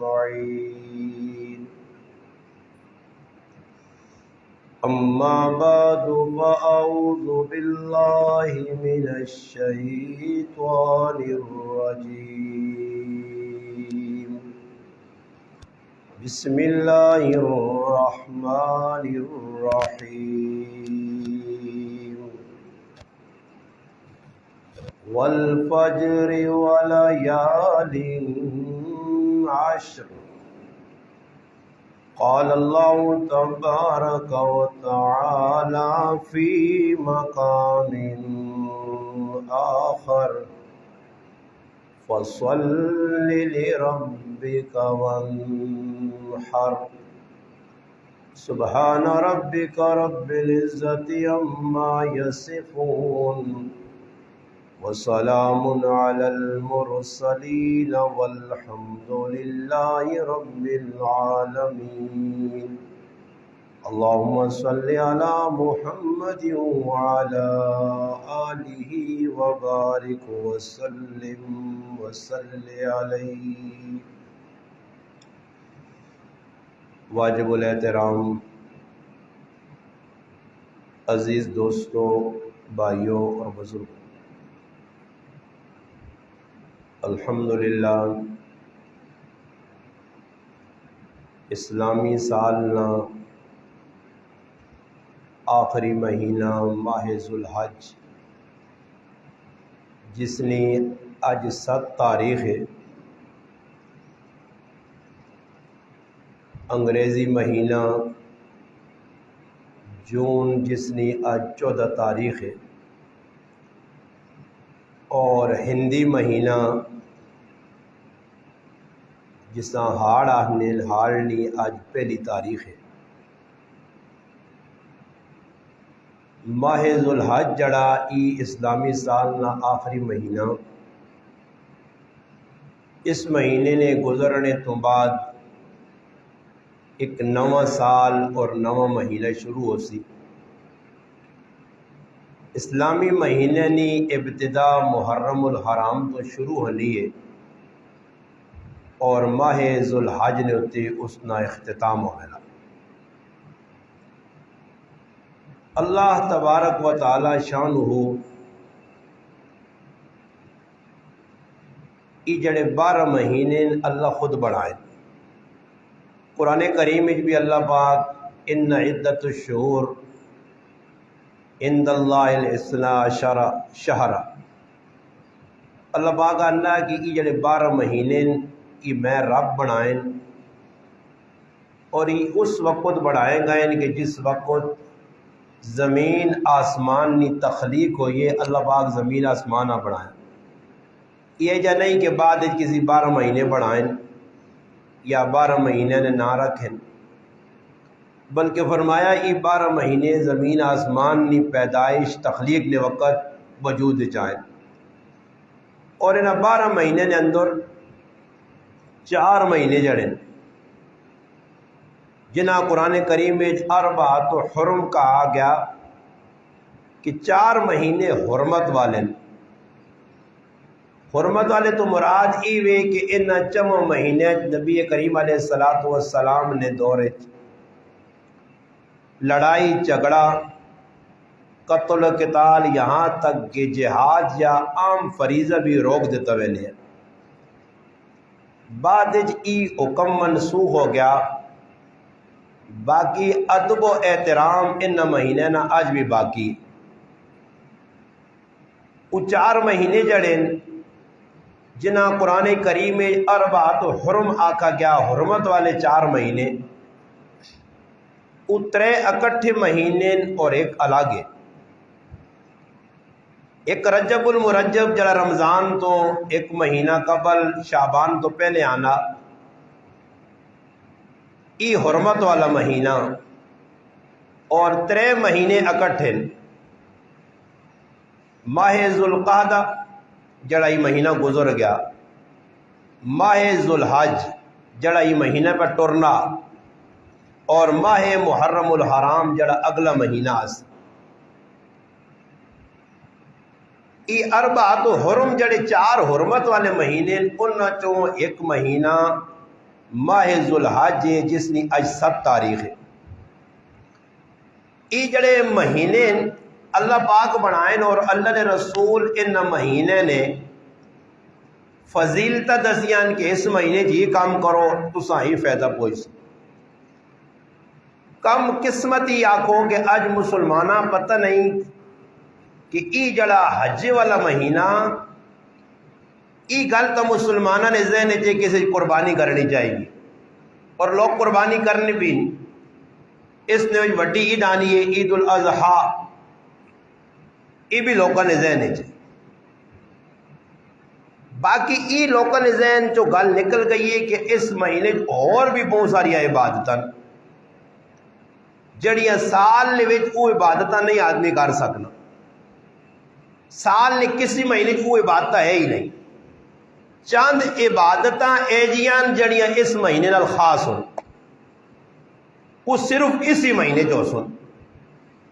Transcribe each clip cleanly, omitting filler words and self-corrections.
أجمعين. أما بعد فأعوذ بالله من الشيطان الرجيم. بسم الله الرحمن الرحيم. والفجر وليال عشر. قال الله تبارك وتعالى في مقام آخر فصل لربك وانحر. سبحان ربك رب العزة عما يصفون وسلام على المرسلين والحمد لله رب العالمين. اللهم صل على محمد وعلى آله وبارك وسلم وصل عليه. واجب الاحترام عزیز دوستوں، بھائیوں اور بزرگوں، الحمدللہ اسلامی سال نا آخری مہینہ ماہ ذوالحج، جس نے اج 7 تاریخ ہے، انگریزی مہینہ جون جس نے اج 14 تاریخ ہے، اور ہندی مہینہ جس طرح ہاڑ آہنے ہاڑنی اج 1 تاریخ ہے۔ ماہ ذوالحج جڑا ای اسلامی سال نا آخری مہینہ، اس مہینے نے گزرنے تو بعد ایک نواں سال اور نواں مہینہ شروع ہو سی۔ اسلامی مہینے نی ابتدا محرم الحرام تو شروع ہونی ہے، اور ماہ ذوالحج نے ہوتے اس نا اختتام ہونا۔ اللہ تبارک و تعالی شانہ ای جڑے 12 مہینے اللہ خود بڑھائے۔ قرآن کریم میں بھی اللہ پاک ان عدت الشہور عند اللہ الاثنا عشر شہر، اللہ پاک کہنا کہ ای جڑے 12 مہینے ای میں رب بنائیں، اور ای اس وقت بڑھائے گئے کہ جس وقت زمین آسمان نی تخلیق ہوئی ہے۔ اللہ پاک زمین آسمان نہ بڑھائیں، یہ جا نہیں کہ بعد کسی 12 مہینے بڑھائیں یا 12 مہینے نے نہ رکھیں، بلکہ فرمایا ای 12 مہینے زمین آسمان نی پیدائش تخلیق نے وقت وجود جائیں، اور انہاں 12 مہینے نے اندر 4 مہینے جڑیں جنہاں قرآن کریم میں اربعۃ حرم کہا گیا کہ 4 مہینے حرمت والے۔ حرمت والے تو مراد ای وے کہ ان چمو مہینے نبی کریم علیہ السلام نے دورے لڑائی جھگڑا قتل و قتال یہاں تک کہ جہاد یا عام فریضہ بھی روک دیتا ویلے۔ بعد ای حکم منسوخ ہو گیا، باقی ادب و احترام ان مہینے نہ آج بھی باقی۔ وہ 4 مہینے جڑیں جنہاں قرآن کریم میں اربعۃ حرم آکھا گیا، حرمت والے 4 مہینے، وہ 3 اکٹھے مہینے اور ایک الگ ہے۔ ایک رجب المرجب جڑا رمضان تو ایک مہینہ قبل شعبان تو پہلے آنا، ای حرمت والا مہینہ، اور 3 مہینے اکٹھے ماہ ذوالقعدہ جڑا ای مہینہ گزر گیا، ماہ ذوالحج جڑا ای مہینہ پر ٹرنا، اور ماہ محرم الحرام جڑا اگلا مہینہ اس۔ ای اربعۃ حرم جڑے 4 حرمت والے مہینے، ان چوں ایک مہینہ ماہ ذوالحج جس کی اج 7 تاریخ ہے. یہ جڑے مہینے اللہ پاک بنائے اور اللہ نے رسول ان مہینے نے فضیلت دسیاں کہ اس مہینے جی کام کرو تو ہی فائدہ پہنچ. کم قسمتی آکھو کہ اج مسلمانہ پتہ نہیں کہ ای جڑا حج والا مہینہ ای گل تو مسلمانہ نے ذہن چ کسی قربانی کرنی چاہیے اور لوگ قربانی کرنے بھی نہیں. اس نے وڈی عید آنی ہے عید الاضحیٰ، یہ بھی لوگوں نے ذہن چ. باقی ای لوگوں نے ذہن چو گل نکل گئی ہے کہ اس مہینے اور بھی بہت ساری عبادت جڑیاں سال وہ عبادت نہیں آدمی کر سکنا. سال نے کسی مہینے وہ عبادت ہے ہی نہیں. چند عبادت ایجیاں جڑیاں اس مہینے نال خاص ہوں وہ صرف اسی مہینے جو سن.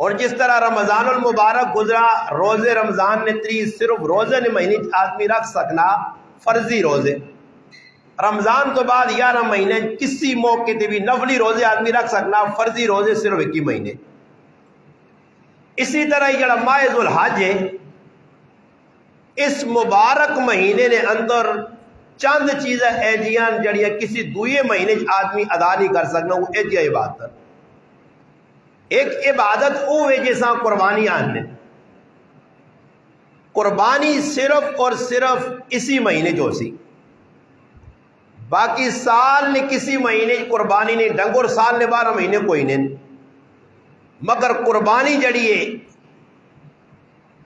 اور جس طرح رمضان المبارک گزرا روزے رمضان نے 30 صرف روزے نے مہینے آدمی رکھ سکنا فرضی روزے. رمضان تو بعد 11 مہینے کسی موقع تے بھی نفلی روزے آدمی رکھ سکنا، فرضی روزے صرف 21 مہینے. اسی طرح یہ ماہ ذوالحج ہے، اس مبارک مہینے نے اندر چند چیزیں ایجیاں جڑیاں کسی دوئے مہینے آدمی ادا نہیں کر سکنا، وہ ایجیا عبادت. ایک عبادت وہ ہے جیسا قربانی آنے. قربانی صرف اور صرف اسی مہینے جو سی، باقی سال نے کسی مہینے قربانی نہیں. ڈنگر سال نے 12 مہینے کوئی نہیں. مگر قربانی جڑی ہے،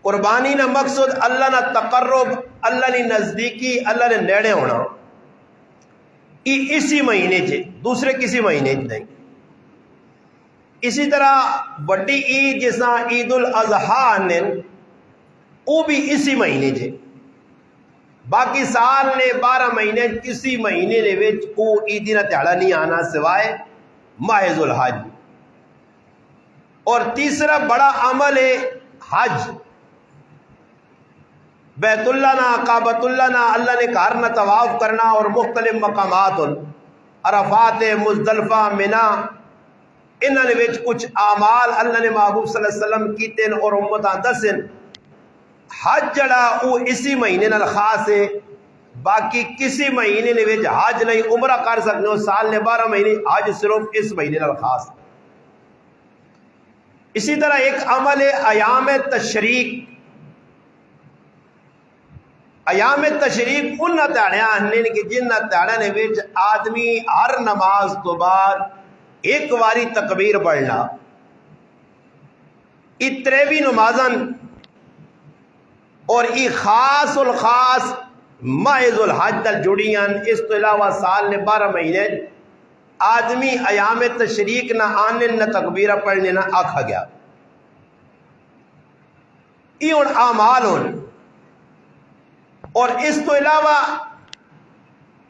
قربانی نہ مقصد اللہ نہ تقرب، اللہ نے نزدیکی، اللہ نے نیڑے ہونا، یہ اسی مہینے چ، دوسرے کسی مہینے چ نہیں. اسی طرح بڑی عید جیسا عید الاضحیٰ آنے وہ بھی اسی مہینے چ. باقی سال نے 12 مہینے کسی مہینے نے وچ وہ عیدی نہ تہاڑا نہیں آنا سوائے ماہ ذوالحج. اور تیسرا بڑا عمل ہے حج. بیت اللہ نہ کعبۃ اللہ نہ اللہ نے گھر نہ طواف کرنا اور مختلف مقامات عرفات مزدلفہ منا انہوں نے کچھ اعمال اللہ نے محبوب صلی اللہ علیہ وسلم کیتے اور امتاں دسن. حج جڑا وہ اسی مہینے نال خاص ہے، باقی کسی مہینے نے حج نہیں عمرہ کر سکتے ہو. سال نے 12 مہینے، حج صرف اس مہینے نال خاص. اسی طرح ایک عمل ہے ایام تشریق. ایام تشریق ان تہاڑیاں آنے کہ جن تہاڑیاں نے وچ آدمی ہر نماز تو بعد ایک واری تکبیر پڑھنا. اتریوی نمازن اور ای خاص الخاص ماہ ذوالحج نال جڑیاں. اس تو علاوہ سال نے 12 مہینے آدمی ایام تشریق نہ آنے نہ تکبیرہ پڑھنے نہ آکھا گیا. ای ان اعمال ہن. اور اس تو علاوہ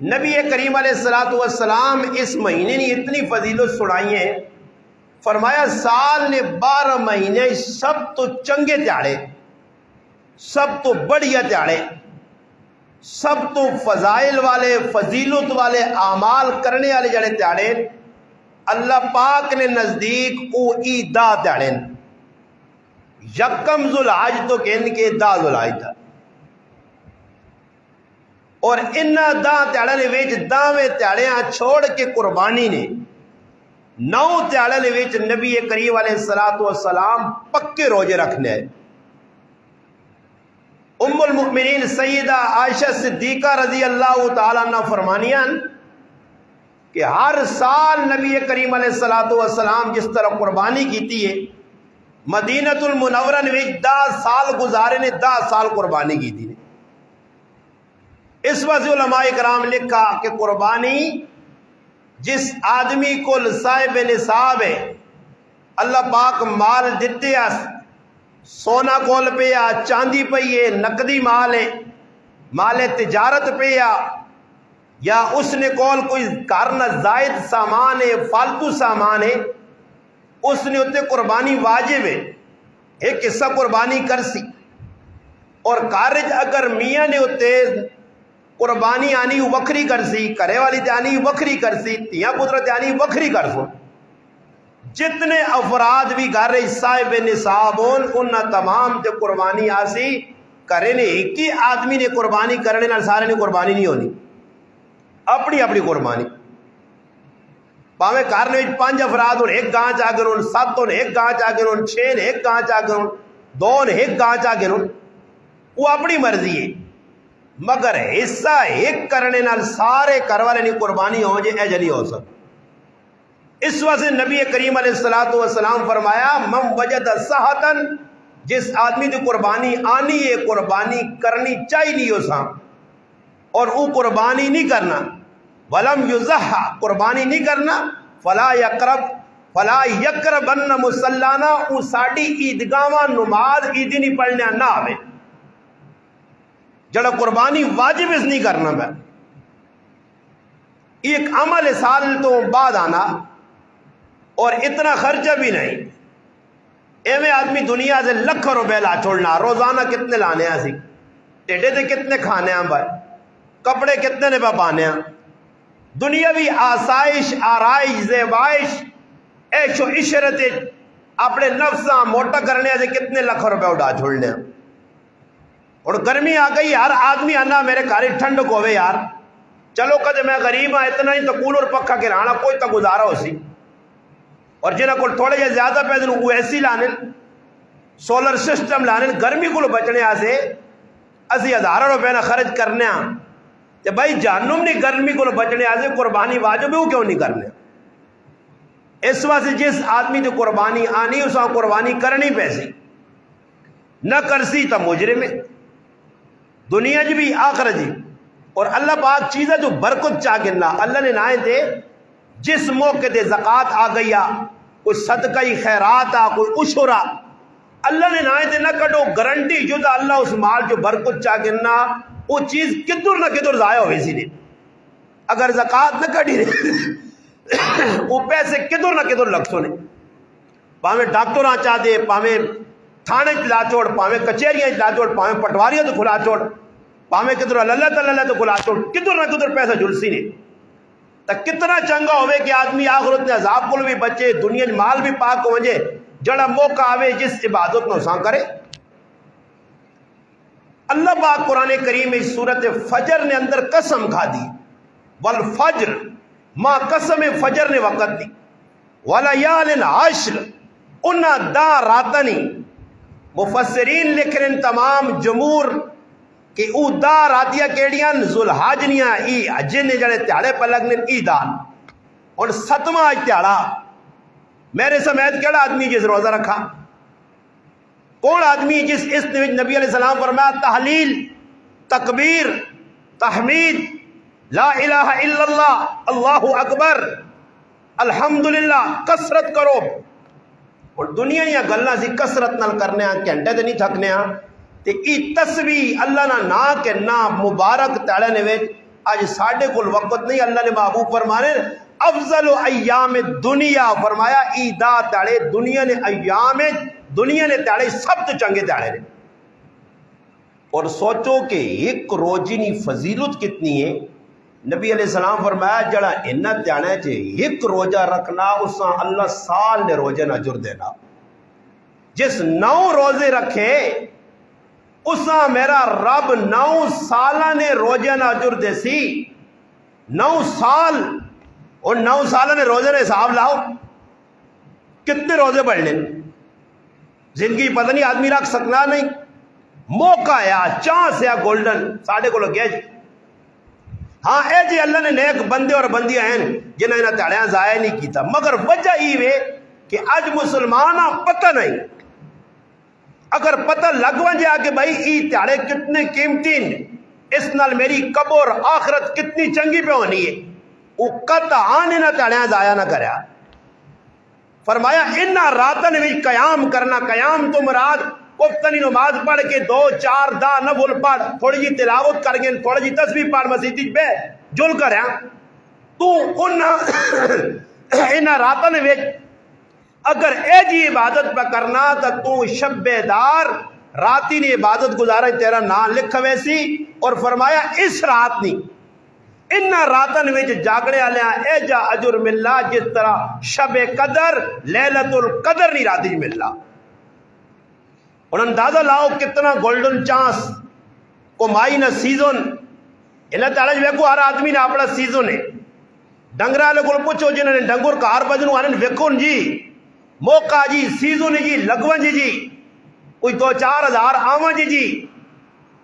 نبی کریم علیہ السلام اس مہینے نے اتنی فضیلت سنائی ہے. فرمایا سال نے 12 مہینے سب تو چنگے تہاڑے، سب تو بڑھیا تہاڑے، سب تو فضائل والے فضیلت والے اعمال کرنے والے جڑے تہاڑے اللہ پاک نے نزدیک او عیدہ تہاڑے. یکم ذوالحج تو کہن کے 10 ذوالحج تھا. اور انہاں 10 تہاڑے نے وچ 10ویں تہاڑیاں چھوڑ کے قربانی نے 9 تہاڑے نے وچ نبی کریم علیہ السلام پکے روزے رکھنے ہیں. ام المؤمنین سیدہ عائشہ صدیقہ رضی اللہ تعالیٰ عنہ فرمانیاں کہ ہر سال نبی کریم علیہ السلام جس طرح قربانی کیتی ہے مدینۃ المنورہ نے 10 سال گزارے نے 10 سال قربانی کی تھی. اس وجہ علماء کرام لکھا کہ قربانی جس آدمی کو صاحب نصاب ہے اللہ پاک مال دیتے ہیں، سونا کول پہ یا چاندی پہ ہے، نقدی مال ہے، مال تجارت پہ یا اس نے کول کوئی کارنا زائد سامان ہے، فالتو سامان ہے، اس نے اتنے قربانی واجب ہے، ایک حصہ قربانی کر سی. اور کارج اگر میاں نے اتنے قربانی آنی وکری کرسی، کرے والی آنی وکری کرسی، تیاں قدرت آنی وکری کرسو. جتنے افراد بھی گھر صاحب نصاب ان تمام تے قربانی آسی کرے نے. ایک ہی آدمی نے قربانی کرنے نال سارے نے قربانی نہیں ہونی، اپنی اپنی قربانی. پاوے گھر نے 5 افراد ہوں، ایک گاں چاہ گن، 7 ہوں ایک گاں چاہ گن، 6 ایک گاں چاہ گن، 2 ایک گاں چاہ گن، وہ اپنی مرضی ہے. مگر حصہ ایک کرنے نال سارے گھر والے نہیں قربانی ہو جائے ایجا نہیں ہو سکتا. اس وجہ نبی کریم علیہ السلام فرمایا من وجد صحتن، جس آدمی کی قربانی آنی ہے قربانی کرنی چاہیے اساں اور وہ قربانی نہیں کرنا، ولم یضحی قربانی نہیں کرنا، فلا یقربن مصلانا، وہ ساڈی عیدگاہ نماز عیدی نہیں پڑھنے نہ آوے. جڑا قربانی واجب اس نہیں کرنا میں ایک عمل سال تو بعد آنا اور اتنا خرچہ بھی نہیں. ایویں آدمی دنیا سے لکھ روپے لا چھوڑنا، روزانہ کتنے لانے ہیں، ٹیڈے تے کتنے کھانے ہیں بھائی، کپڑے کتنے نے پانے ہیں، دنیاوی آسائش آرائش زیبائش عیش و عشرت اپنے نفساں موٹا کرنے سے کتنے لاکھ روپے اڑا چھوڑنے ہیں. اور گرمی آ گئی، ہر آدمی آنا میرے گھر ٹھنڈک ہوئے یار، چلو کدے میں غریب ہاں اتنا ہی تو کولر پکھا کے رہنا کوئی تو گزارا ہو سی. اور جنہاں کو تھوڑے جے زیادہ پیسے وہ ایسی لانے، سولر سسٹم لانے، گرمی کو بچنے آسے اسی ہزاروں روپے نہ خرچ کرنے ہاں تے بھائی جہنم نہیں گرمی کو بچنے آسے قربانی واجب ہے وہ کیوں نہیں کرنے. اس واسطے جس آدمی تو قربانی آنی اسا قربانی کرنی پیسی، نہ کرسی تو مجرم ہے دنیا جی بھی آخرت جی. اور اللہ پاک چیزیں جو برکت چاہ گنا اللہ نے نائے دے، جس موقع دے زکوٰۃ آ گئی آ، کوئی صدقہ خیرات آ، کوئی عشرہ، اللہ نے نائے دے نہ کٹو گارنٹی جدا اللہ اس مال جو برکت چاہ گنا وہ چیز کدھر نہ کدھر ضائع ہوئی سی نے. اگر زکوٰۃ نہ کٹی وہ پیسے کدھر نہ کدھر لگ سو نے. پاویں ڈاکٹراں چاہ دے، پاویں تھانے لا چھوڑ، پاویں کچہریاں لا چھوڑ، پاویں پٹواریاں تو کھلا چھوڑ، پاویں کدھر اللہ تعالیٰ تو کھلا چھوڑ، کدھر نہ کدھر پیسہ جلسی نے. تو کتنا چنگا ہوئے کہ آدمی آخرت نے عذاب کو بھی بچے، دنیا مال بھی پاک ہو وجے، جڑا موقع آوے جس عبادت نو ساں کرے. اللہ پاک قرآن کریم میں سورت فجر نے اندر قسم کھا دی، والفجر ما قسم فجر نے وقت دی، ولیال عشر انہا دا راتنی. مفسرین لکھ رہے تمام جمہور کہ او دا راتیاں کیڑیاں ذوالحجنیاں ای حجن نے جڑے تیاڑے پر لگنے ای دان. اور 7واں تیاڑا میرے سمیت کیڑا آدمی جس روزہ رکھا، کون آدمی جس اس نبی علیہ السلام فرمایا تحلیل تکبیر تحمید لا الہ الا اللہ اللہ اکبر الحمدللہ کثرت کرو. اور دنیا یا گلاں سی کثرت نال کرنے ہاں، گھنٹے تے نہیں تھکنے ہاں. تے ای تسبیح اللہ نا کہ نا مبارک تاڑے نے وچ اج ساڈے کول وقت نہیں. اللہ نے محبوب فرمانے افضل ایام دنیا فرمایا ای دا تاڑے دنیا نے ایام دنیا نے تاڑے سب تو چنگے تاڑے نے. اور سوچو کہ ایک روزی نی فضیلت کتنی ہے. نبی علیہ السلام فرمایا جڑا انہ تیانے چے ایک روزہ رکھنا اساں اللہ سال نے روزے نہ جر دینا. جس 9 روزے رکھے اساں میرا رب 9 سالہ نے روزے نہ جر دے سی. 9 سال اور 9 سالہ نے روزے نے حساب لاؤ کتنے روزے پڑھ لیں. زندگی پتہ نہیں آدمی رکھ سکنا نہیں. موقع آیا چانس ہے گولڈن ساڑھے کو لگیا جی. ہاں اے جی اللہ نے نیک بندے اور بندیاں ہیں جنہیں انہیں تیاڑیاں ضائع نہیں کیتا. مگر وجہ ہی وے کہ اج مسلمانہ پتہ نہیں. اگر پتہ لگ ونجے کہ بھائی ای تیاڑے کتنے قیمتی اس نال میری قبر آخرت کتنی چنگی پہ ہونی ہے، وہ قطعاً انہیں تیاڑیاں ضائع نہ کریا. فرمایا انہا راتن بھی قیام کرنا. قیام تو مراد کفتنی نماز پڑھ کے 2 4 دا نفل پڑھ، تھوڑی جی تلاوت کر گئے، تھوڑی جی تسبیح پڑھ مسیدی پہ جل کر ہیں تو انہا راتن ویچ اگر اے جی عبادت پہ کرنا تو شب دار راتی نے عبادت گزارا تیرا نام لکھ ویسی، اور فرمایا اس رات نہیں ان راتن وچ جاگنے والے اے جا اجر ملنا جس طرح شب قدر لیلۃ القدر نہیں راتی ملنا۔ اور اندازہ لاؤ کتنا گولڈن چانس کمائی نہ سیزن اللہ تعالیٰ ویکو، ہر آدمی نے اپنا سیزن ہے۔ ڈنگر والے کو پوچھو جنہوں نے ڈنگر کار بجنو آنے ویکن جی موقع جی سیزن جی لگون جی کوئی 2-4 ہزار آون جی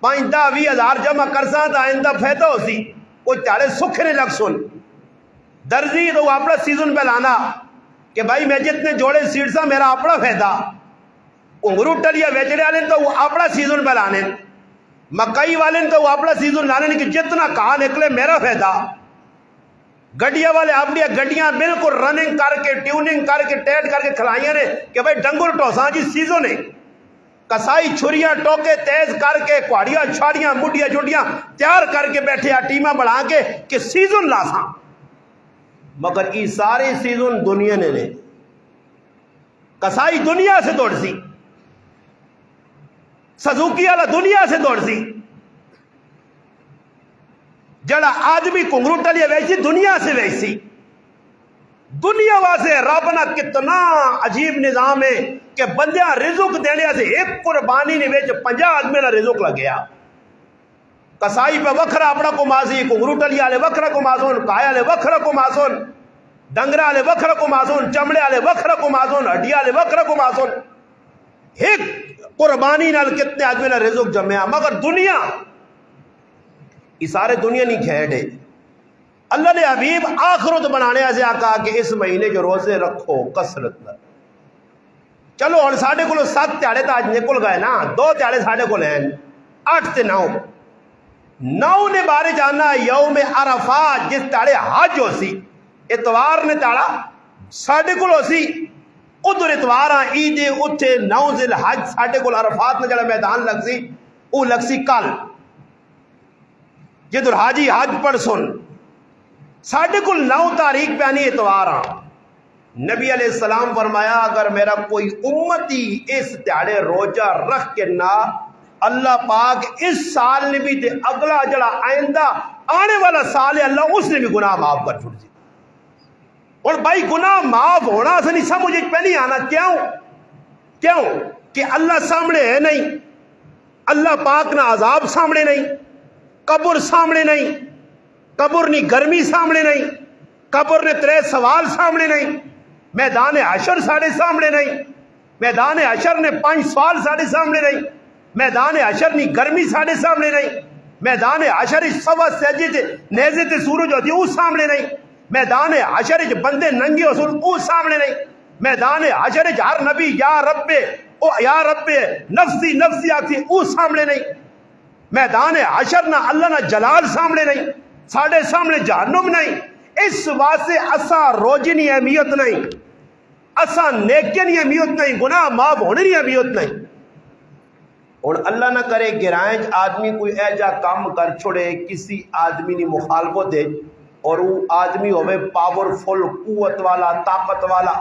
5-10-20 ہزار جمع کرساں تو آئندہ فائدہ ہو سی، کوئی تاڑے سکھ نہیں لگ سن درزی تو وہ اپنا سیزن پہ لانا کہ بھائی میں جتنے جوڑے سیٹ سا میرا اپنا فائدہ، انگرو ٹلیا ویچنے والے تو وہ اپنا سیزن پہ لانے، مکئی والے تو وہ اپنا سیزن لانے کہ جتنا کہاں نکلے میرا فائدہ۔ گڈیا والے اپنی گڈیاں بالکل رننگ کر کے ٹیوننگ کر کے ٹیٹ کر کے کھلائیاں نے کہ بھائی ڈنگر ٹوساں جی سیزن ہے۔ کسائی چھریاں ٹوکے تیز کر کے کواڑیاں چھاڑیاں مڈیاں جھنڈیاں تیار کر کے بیٹھے ٹیمہ بڑھا کے کہ سیزن لاساں، مگر یہ سارے سیزن دنیا نے کسائی دنیا سے دوڑ سی، سزوکی والا دنیا سے دوڑ سی، جڑا آدمی کنگرو ٹلیا ویسی دنیا سے ویسی۔ دنیا واسے رب نہ کتنا عجیب نظام ہے کہ بندیاں رزق دینے سے ایک قربانی نے ویچ 50 آدمی نہ رزق لگیا۔ کسائی پہ وکھرا اپنا کو ماسی، کنگرو ٹلیا لے وکھرا کو ماسون، کایا لے وکھرا کو ماسون، ڈنگرا لے وکھرا کو ماسون، چمڑے لے وکھرا کو ماسون، ہڈیا لے وکھرا کو ماسون۔ ایک قربانی نال کتنے آدمی نہ رزق جمعیا، مگر دنیا یہ سارے دنیا نہیں کھیڑے۔ اللہ نے حبیب آخرت بنانے سے کہا کہ اس مہینے کے روزے رکھو کثرت نہ۔ چلو اور ساڑھے کو 7 تیاڑے تو آج نکل گئے نا، 2 تیاڑے ساڑھے کو لین 8 سے 9 نے بارے جانا یوم عرفات جس تیاڑے حج ہو سی، اتوار نے تیاڑا ساڑھے کو ہو سی، ادھر اتوار عید اتھے 9 ذی الحج ساڑھے کو عرفات نے جڑا میدان لگ سی وہ لگ سی کل جدھر حاجی حج پڑھ سن ساڑھے کو 9 تاریخ پہ آنی اتوار نبی علیہ السلام فرمایا اگر میرا کوئی امتی اس تیاڑے روجہ رکھ کے نہ اللہ پاک اس سال نے بھی دے اگلا جڑا آئندہ آنے والا سال ہے اللہ اس نے بھی گناہ معاف کر چھوڑ دی۔ اور بھائی گناہ معاف ہونا سے نہیں سمجھے پہ نہیں آنا، کیوں کہ اللہ سامنے ہے نہیں، اللہ پاک نہ عذاب سامنے نہیں، قبر سامنے نہیں، قبر نی گرمی سامنے نہیں، قبر نے 3 سوال سامنے نہیں، میدان حشر ساڑھے سامنے نہیں، میدان حشر نے 5 سوال ساڑھے سامنے نہیں، میدان حشر نی گرمی ساڑھے سامنے نہیں، میدان حشر سوا سجدے تے نیزے تے سورج ہوتی وہ سامنے نہیں، میدان حشر بندے ننگے اصول وہ سامنے نہیں، میدان حشر ہر نبی یا رب نفسی نفسی آتی وہ سامنے نہیں، میدان حشر نہ اللہ نہ جلال سامنے نہیں، ساڑھے سامنے جہنم نہیں۔ اس واسطے اساں روزے کی اہمیت نہیں، اساں نیکی کی اہمیت نہیں، گناہ معاف ہونے کی اہمیت نہیں۔ اور اللہ نہ کرے گرائیں آدمی کوئی ایجا کام کر چھوڑے کسی آدمی نے مخالفت دے اور وہ آدمی ہوئے پاورفل قوت والا طاقت والا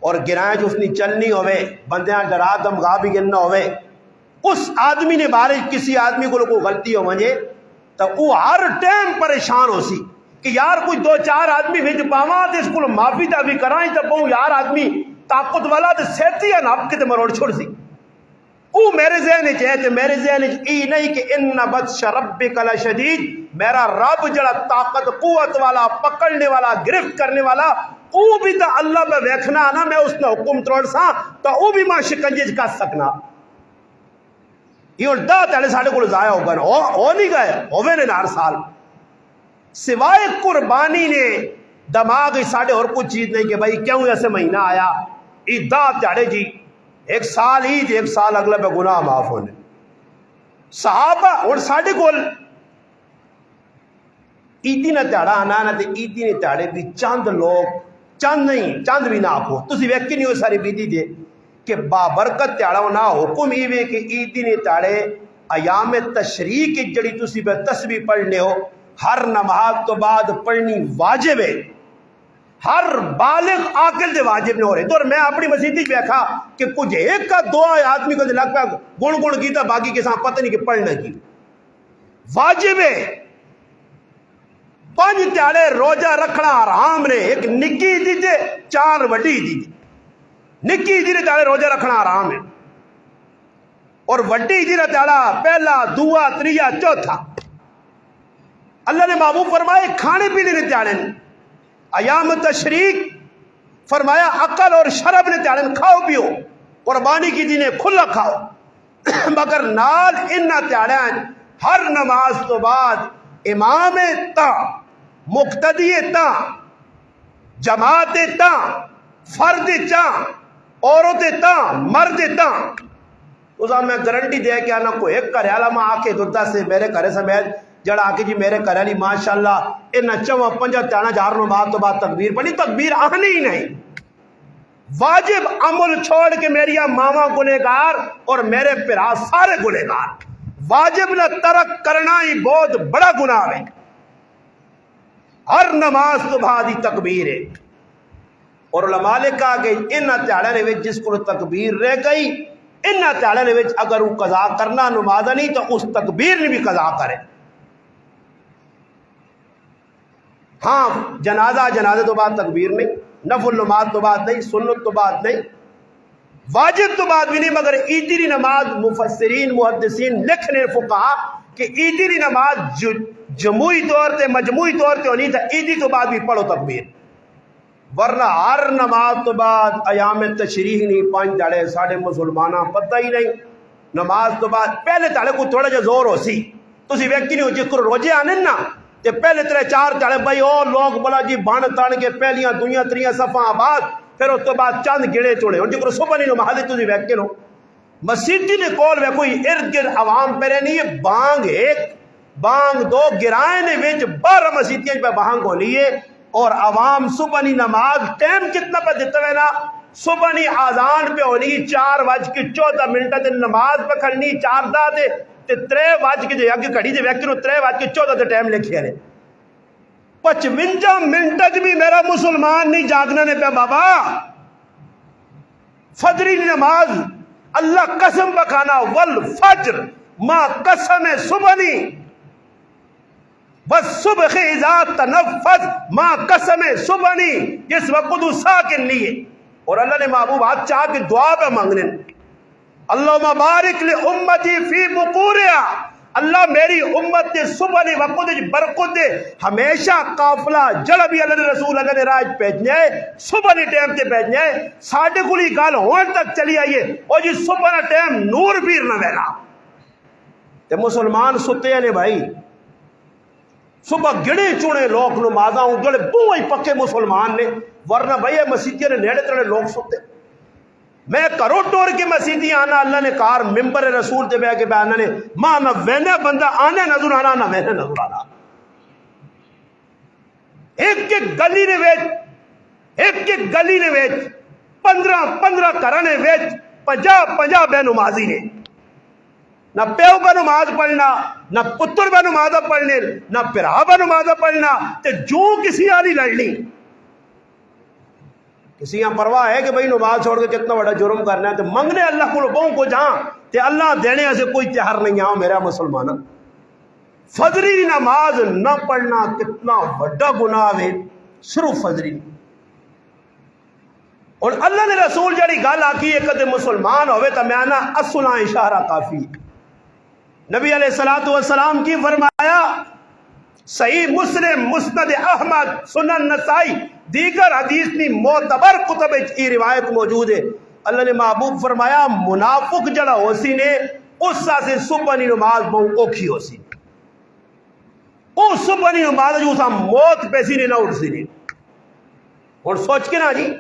اور گرائیں اس نے چلنی ہوئے بندیاں ڈرا دمگا بھی گننا ہوئے، اس آدمی نے بارے کسی آدمی کو کوئی غلطی ہو مجھے تو وہ ہر ٹائم پریشان ہو سی کہ یار کوئی 2-4 آدمی بھیج پاواں تے اس کو معافی تابی کرائیں تو پاؤں یار آدمی طاقت والا تے سیتی ہے ناپ کے تے مروڑ چھوڑ سی۔ وہ میرے ذہن چاہتے میرے ذہن ای نہیں کہ ان بطش ربک لشدید، میرا رب جڑا طاقت قوت والا پکڑنے والا گرفت کرنے والا وہ بھی تو اللہ پہ ویکھنا نا، میں اس نے حکم توڑ سا تو وہ بھی ماں شکنجے کر سکنا۔ یہ 10 تیڑے ساڑھے کو ضائع ہو گئے ہو نہیں گئے ہوئے نے ہر سال سوائے قربانی نے دماغ ساڑھے اور کچھ چیز نہیں کہ بھائی کیوں ایسے مہینہ آیا یہ 10 تیڑے جی 1 سال عید 1 سال اگلے پہ گناہ معاف ہونے۔ صحابہ اور ساڑھے کو عیدی نہ تیڑا آنا نہ تے عیدی نے تیڑے بھی چند لوگ چند نہیں چند بھی نہ آکھو تسی ویکھی نہیں ہو ساری بیدی دے کہ بابرکت تیڑا نہ حکم ہی وے کہ عیدی نے تیڑے ایام تشریق کی جڑی تسی پہ تسبیح پڑھنے ہو ہر نماز تو بعد پڑھنی واجب ہے، ہر بالغ عاقل دے واجب نے ہو رہے. تو میں اپنی مسیح دیکھا کہ کچھ ایک کا دو آدمی کو لگ پا گن گن کیتا باقی کے ساتھ پتہ نہیں کہ پڑھنا کی. واجب ہے 5 تیاڑے روزہ رکھنا حرام نے. ایک نکی دی تے 4 وڈی دی. نکی دی تیاڑے روزہ رکھنا حرام ہے اور وڈی دی تیاڑا پہلا دوسرا تیسرا چوتھا. اللہ نے محبوب فرمائے کھانے پینے نے تیاڑے ایام تشریق فرمایا عقل اور شرب نے تیاڑے کھاؤ پیو قربانی کی دی نے کھلا کھاؤ مگر نال ان تیاڑے ہر نماز تو بعد امام تا مقتدی تا جماعت تا فرد تا عورت تا مرد تا. تو میں گارنٹی دے کہ آنا کوئی ایک کرے والا ماں آ کے دتا سے میرے گھر سمیت جڑا آ کے جی میرے گھر والی ماشاءاللہ ان 4-5 نماز تو بعد تکبیر پڑھی. تکبیر آنی ہی نہیں. واجب عمل چھوڑ کے میری ماما گنہگار اور میرے پرا سارے گنہگار. واجب نہ ترک کرنا ہی بہت بڑا گناہ ہے. ہر نماز تو بعد ہی تکبیر ہے. اور علماء نے کہا کہ ان تیاڑے نے جس کو تکبیر رہ گئی ان تیاڑے نے اگر وہ قضا کرنا نماز نہیں تو اس تکبیر نے بھی قضا کرے. ہاں جنازہ تو بعد تکبیر نہیں, نفل نماز تو بعد نہیں, سنت تو بعد نہیں, واجب تو بعد بھی نہیں. مگر عیدی نماز مفسرین محدثین لکھنے فقہا کہ عیدی نماز جموعی طور تے مجموعی طور تے ہونی تھا عیدی تو بعد بھی پڑھو تکبیر. ورنہ ہر نماز تو بعد ایام تشریح نہیں 5 تیاڑے ساڑھے مسلمانہ پتہ ہی نہیں. نماز تو بعد پہلے تیاڑے کو تھوڑا جا زور ہو سی تسی ویکھی نہیں ہو جس کو روزے آنے نا تے پہلے 3-4 تیاڑے بھائی اور لوگ بلا جی بان تان کے پہلیاں دویاں تریاں صفاں آباد پھر اس تو بعد چند گڑے چوڑے ہوں جس کو صبح نہیں نماز تسی ویکھی نو مسیدی نے کول وے کوئی ارد گرد عوام پہلے نہیں ہے. بانگ 1 بانگ 2 گرائیں نے وچ 12 مسیدیاں پہ بانگ ہونی ہے اور عوام صبح نہیں نماز ٹائم کتنا پہ دیتا ہے نا صبح نہیں آزان پہ ہونی 4:14 تے نماز پہ کھڑنی 4 دا تے 3 دے اگے کھڑی دے ویکھی نو 3:14 تے ٹائم لکھیا نے 55 منٹ بھی میرا مسلمان نہیں جاگنا نے پہ بابا. فجری نماز اللہ قسم بکھانا والفجر ما قسم صبح نہیں بس صبح اذا تنفذ ما قسم صبح نہیں جس وقت ساکن نہیں ہے. اور اللہ نے محبوب ہاتھ چاہ کے دعا پہ مانگنے اللہم بارک لامتی فی بقورها اللہ میری امت دے صبح نے وقت دے برکت دے. ہمیشہ قافلہ جڑا بھی اللہ نے رسول اللہ نے راج بھیجنے ہے صبح نے ٹائم تے بھیجنے ہے. ساڈے کولی گل ہون تک چلی آئیے اور جی صبح نہ ٹائم نور پیر نہ ویلا تے مسلمان ستے ہیں بھائی. صبح گڑے چونے لوگ نمازاں جڑے بہت ہی پکے مسلمان نے. ورنہ بھائی مسیدیاں نے نیڑے تڑے لوگ ستے. میں کرو ٹور کے مسیدی آنا اللہ نے کار ممبر رسول تے بہ کے بیان نے ماں نہ وینے بندہ آنے نظر آنا نہ وینے نظر آنا. ایک گلی نے ویچ 15 گھراں ویچ 50 بے نمازی نے. نہ پیو بہ نماز پڑھنا نہ پتر بہ نماز پڑھنے نہ پرا بہ نماز پڑھنا تے جو کسی آلی لڑنی. کسی یہاں پرواہ ہے کہ بھئی نماز چھوڑ کے کتنا بڑا جرم کرنا ہے تو منگنے اللہ کو لوگوں کو جہاں تے اللہ دینے سے کوئی تیار نہیں آؤ میرا مسلمانہ. فجری نماز نہ پڑھنا کتنا بڑا گناہ ہے صرف فجری. اور اللہ نے رسول جڑی گل آکی ہے کہ مسلمان ہوئے تو میں آنا اصلا اشارہ کافی. نبی علیہ الصلوۃ والسلام کی فرمایا صحیح مسلم مسند احمد سنن نسائی دیگر حدیث کی معتبر کتب کی روایت موجود ہے. اللہ نے محبوب فرمایا منافق جڑا ہو سی نے اس سے صبح نی نماز بہت اوکھی ہو سی. او صبح نی نماز جو سا موت پیسی نے نہ اٹھ سی نے. اور سوچ کے نا جی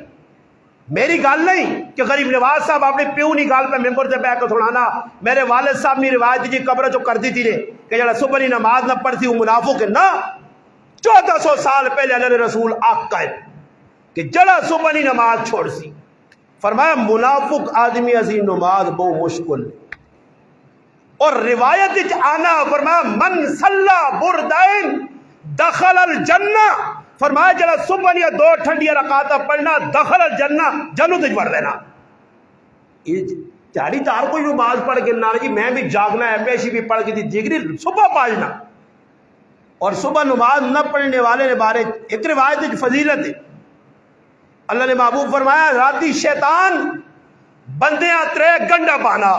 میری گل نہیں کہ غریب نواز صاحب اپنے پیو نہیں گل پہ ممبر سے بیٹھ کے سنانا. میرے والد صاحب نے روایت جی قبر جو کر دی تھی نے کہ جڑا صبح نی نماز نہ پڑھتی وہ منافق ہے نہ. 1400 سال پہلے اللہ نے رسول آقا ہے کہ جڑا صبح نی نماز چھوڑ سی فرمایا منافق آدمی ازی نماز بہت مشکل. اور روایت آنا فرمایا من صلی بردین دخل الجنہ فرمایا جڑا صبح دیا 2 ٹھنڈیاں رکعتاں پڑھنا دخل الجنہ جنت وچ وڑ دینا. یہ تیاری تار کوئی نماز پڑھ کے نہ جی میں بھی جاگنا ہے پیشی بھی پڑھ کے دی جگری صبح پڑھنا. اور صبح نماز نہ پڑھنے والے نے بارے ایک روایت فضیلت ہے. اللہ نے محبوب فرمایا راتی شیطان بندیاں 3 گنڈا پانا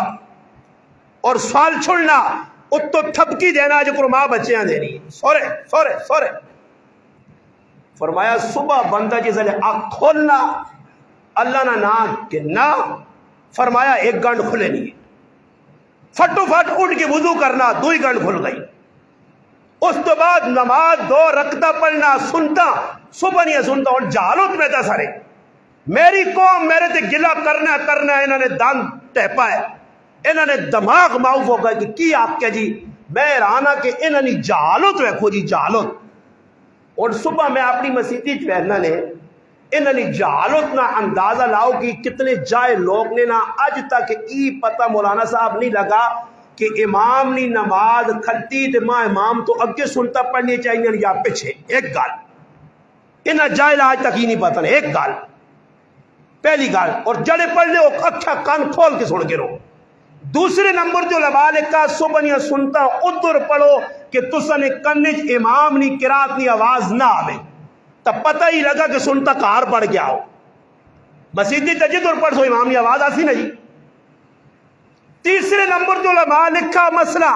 اور سوال چھڑنا اتو تھپکی دینا جو کو ماں بچیاں دینی سورے سورے سورے. فرمایا صبح بندہ جس نے آنکھ کھولنا اللہ نہ نام کہ نہ فرمایا 1 گنڈ کھلے نہیں. فٹو فٹ اٹھ کے وضو کرنا 2 گنڈ کھل گئی. اس تو بعد نماز 2 رکعتاں پڑھنا سنتا صبح نہیں سنتا اور جہالت میں تھا سارے میری قوم میرے تے گلا کرنا انہوں نے دان ٹیپا ہے انہوں نے دماغ معاف ہو گئے کہ کی آپ کے جی میں رانا کہ انہوں نے جہالت رکھو جی جہالت. اور صبح میں اپنی مسیحی چہرنا نے انہوں نے جہالت نہ اندازہ لاؤ کہ کتنے جائے لوگ نے نہ اج تک ای پتہ مولانا صاحب نہیں لگا کہ امام نے نماز کھلتی تے ماں امام تو اگے سنتا پڑھنی چاہیے یا پیچھے. ایک گال انہیں جائل آج تک ہی نہیں پتہ نہیں. ایک گال پہلی گال اور جڑے پڑھنے وہ اکھا کان کھول کے سن کے رو. دوسرے نمبر جو لبا لکھا صبح نہیں سنتا ادھر پڑھو کہ تسا نے کنج امام نی قرات نی آواز نہ آوے تب پتہ ہی لگا کہ سنتا کار پڑھ گیا ہو. مسیدی تجد اور پڑھ سو امام نی آواز آسی نہیں. تیسرے نمبر جو لبا لکھا مسئلہ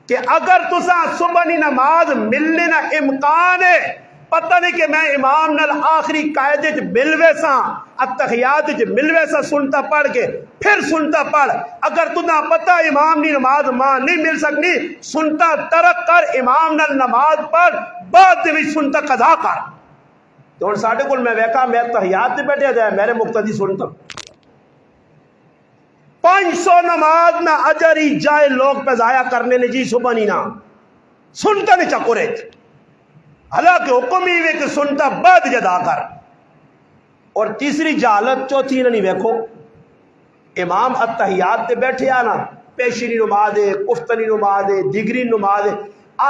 کہ اگر تسا صبح نی نماز ملنے نہ امکان ہے پتہ نہیں کہ میں امام نال آخری قاعدے چ ملوے سا اتحیات چ ملوے سا سنتا پڑھ کے پھر سنتا پڑھ. اگر تنا پتہ امام نی نماز ماں نہیں مل سکنی سنتا ترک کر امام نال نماز پڑھ بعد بھی سنتا قضا کر. تو ہن ساڈے کول میں ویکھا میں اتحیات تے بیٹھیا جائے میرے مقتدی سنتا 500 نماز نہ اجر ہی جائے لوگ پہ ضائع کرنے نے جی صبح نہیں نہ سنتا نہیں چکورے حالانکہ حکم ہی کہ سنتا بعد جدا کر. اور تیسری جہالت چوتھی نہیں ویکھو امام اتحیات تے بیٹھے آنا پیشری نماز ہے کفتنی نماز ہے دیگری نماز ہے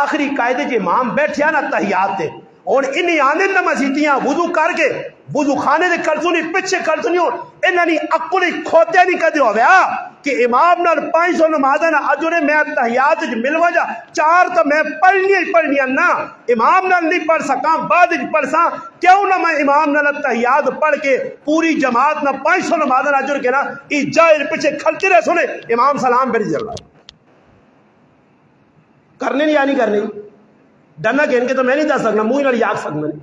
آخری قاعدے چ امام بیٹھے آنا اتحیات تے اور انہیں آنے نہ مسیتیاں وضو کر کے وضو خانے دے کرسونی پیچھے کرسونی ہو انہاں نے عقل کھوتے نہیں کدے ہویا کہ امام نال 500 نمازاں نہ اجرے میں تحیات وچ ملوا جا 4 تو میں پڑھنی نا امام نال نہیں پڑھ سکاں بعد وچ پڑھ ساں کیوں نہ میں امام نال تحیات پڑھ کے پوری جماعت نہ 500 نمازاں نہ اجر کے نا ای جائر پیچھے کھلتے رہ سنے امام سلام پھر جل کرنے نہیں آنی کرنی ڈنا کہن کے تو میں نہیں دس سکنا منہ نال یاد سکنا نہیں.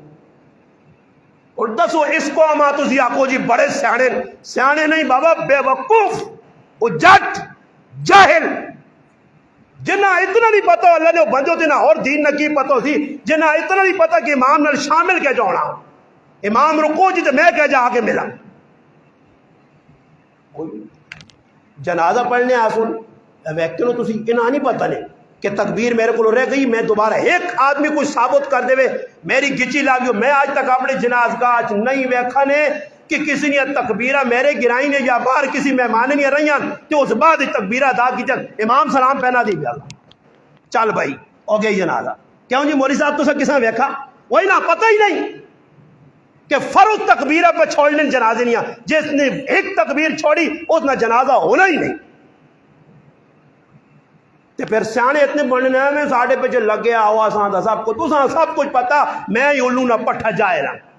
اور دسو اس کو اما تسی آکو جی بڑے سیانے نہیں بابا بے وقوف وہ جٹ جاہل جنہ اتنا نہیں پتا اللہ نے بندو تینا اور دین نہ کی پتا سی جنہ اتنا نہیں پتا کہ امام نال شامل کیا جوڑا امام رکو جی تو میں کیا جا کے ملا جنازہ پڑھنے آسون ویکتی نو تسی انہاں نہیں پتا نہیں کہ تکبیر میرے کو رہ گئی میں دوبارہ ایک آدمی کوئی ثابت کر دے میری گچی لاگیو میں آج تک اپنے جنازگاہ نہیں ویکھا نے کہ کسی نے تکبیرہ میرے گرائی نے یا باہر کسی مہمان نے رہیاں تو اس بعد تکبیرہ ادا کی جب امام سلام پہنا دی گیا چل بھائی ہو گئی جنازہ. کیوں جی مولوی صاحب تو سب کساں ویکھا وہی نہ پتہ ہی نہیں کہ فرض تکبیرہ پہ چھوڑنے جنازے نہیں جس نے ایک تکبیر چھوڑی اس نے جنازہ ہونا ہی نہیں. تے پھر سیانے اتنے بننے میں ساڑھے پہ جو لگے آوا ساندھا سب کو تو سب کچھ پتا میں ہی اولو نہ پٹھا جائے رہا